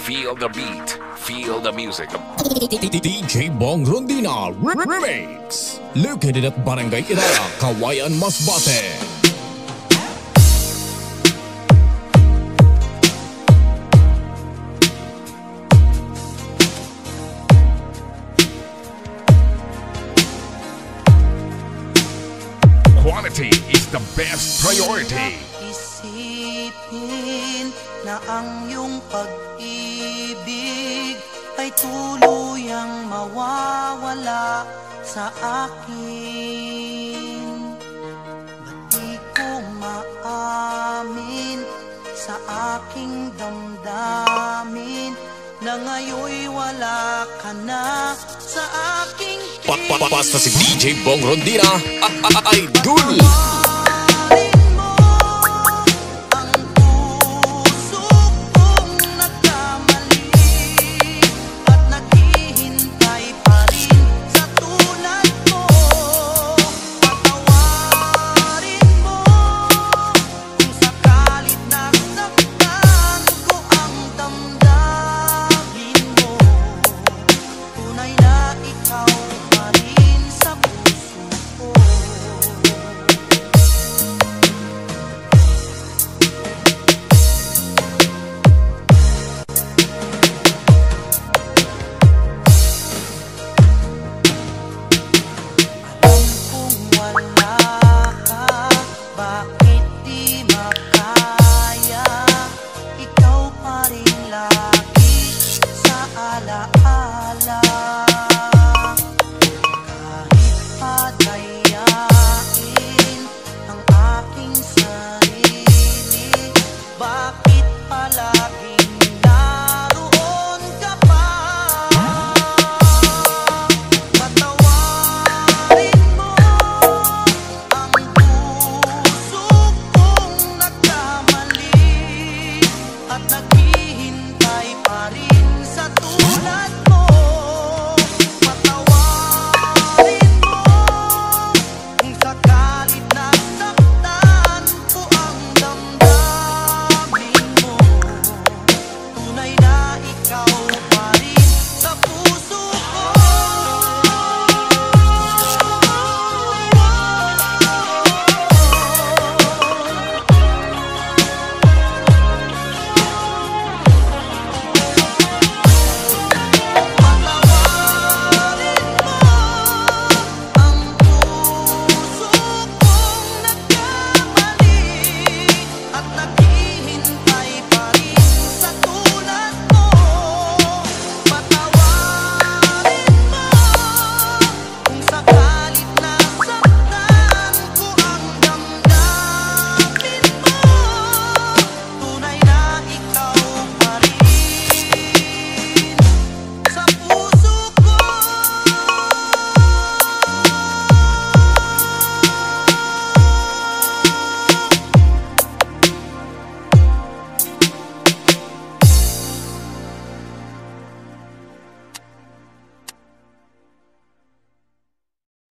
Feel the beat, feel the music. DJ Bong Rondina Remix. Located at Barangay Irara, Kawayan, Masbate. Quality is the best priority. Isipin na ang iyong pag-ibig ay tuluyang mawawala sa akin. Ba't di ko maamin sa aking damdamin na ngayon'y wala ka na sa aking Basta si DJ Bong Rondina, Idol.